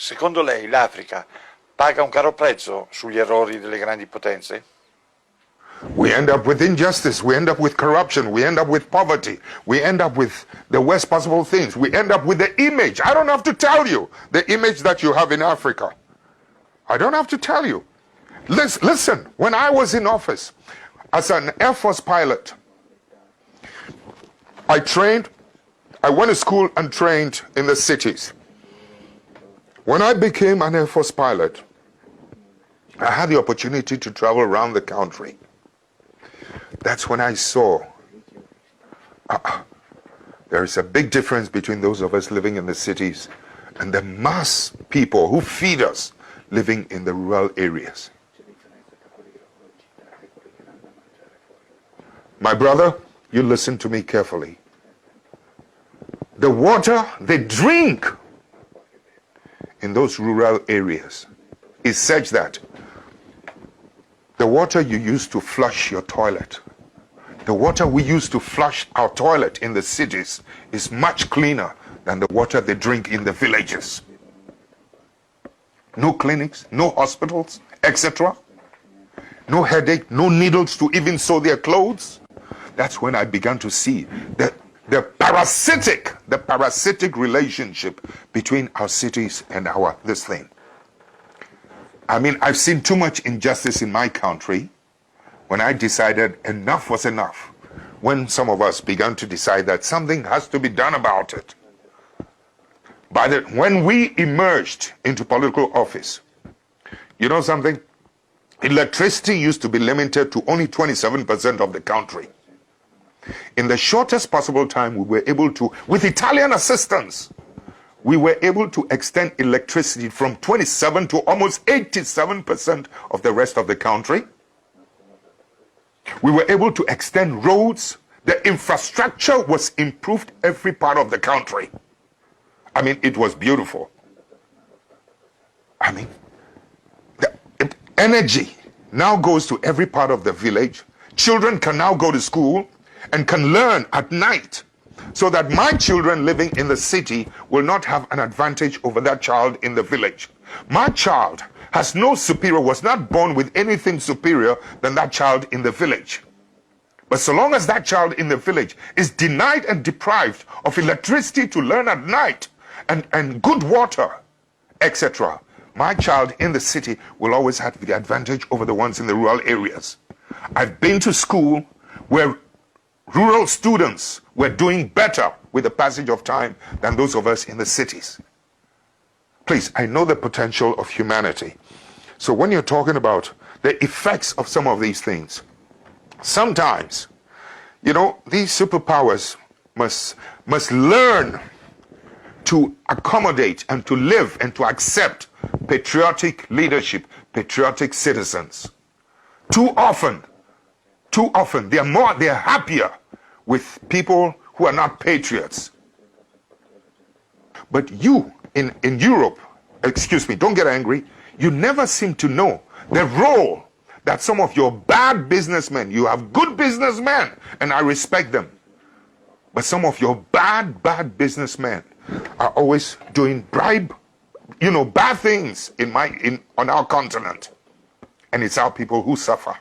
Secondo lei l'Africa paga un caro prezzo sugli errori delle grandi potenze? We end up with injustice, we end up with corruption, we end up with poverty, we end up with the worst possible things, we end up with the image. I don't have to tell you the image that you have in Africa. I don't have to tell you. Listen, when I was in office as an Air Force pilot, I went to school and trained in the cities. When I became an Air Force pilot, I had the opportunity to travel around the country. That's when I saw there is a big difference between those of us living in the cities and the mass people who feed us living in the rural areas. My brother, you listen to me carefully. The water they drink in those rural areas is such that the water you use to flush your toilet, the water we use to flush our toilet in the cities is much cleaner than the water they drink in the villages. No clinics, no hospitals, etc. No headache, no needles to even sew their clothes. That's when I began to see the parasitic relationship between our cities and this thing. I mean, I've seen too much injustice in my country when I decided enough was enough. When some of us began to decide that something has to be done about it. When we emerged into political office, you know something? Electricity used to be limited to only 27% of the country. In the shortest possible time, we were able to, with Italian assistance, we were able to extend electricity from 27 to almost 87% of the rest of the country. We were able to extend roads. The infrastructure was improved every part of the country. I mean, it was beautiful. I mean, the energy now goes to every part of the village. Children can now go to school and can learn at night, so that my children living in the city will not have an advantage over that child in the village. My child has no superior, was not born with anything superior than that child in the village. But so long as that child in the village is denied and deprived of electricity to learn at night and good water, etc., my child in the city will always have the advantage over the ones in the rural areas. I've been to school where rural students were doing better with the passage of time than those of us in the cities. Please, I know the potential of humanity. So when you're talking about the effects of some of these things, sometimes, you know, these superpowers must learn to accommodate and to live and to accept patriotic leadership, patriotic citizens. Too often, they're happier with people who are not patriots. But you in Europe, excuse me, don't get angry, you never seem to know the role that some of your bad businessmen, you have good businessmen, and I respect them, but some of your bad businessmen are always doing bad things on our continent. And it's our people who suffer.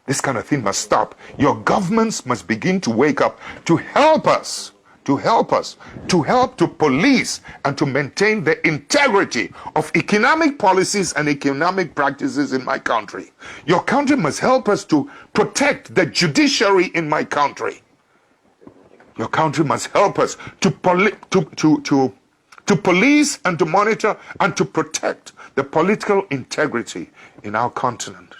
This kind of thing must stop. Your governments must begin to wake up to help us, to help to police and to maintain the integrity of economic policies and economic practices in my country. Your country must help us to protect the judiciary in my country. Your country must help us to police and to monitor and to protect the political integrity in our continent.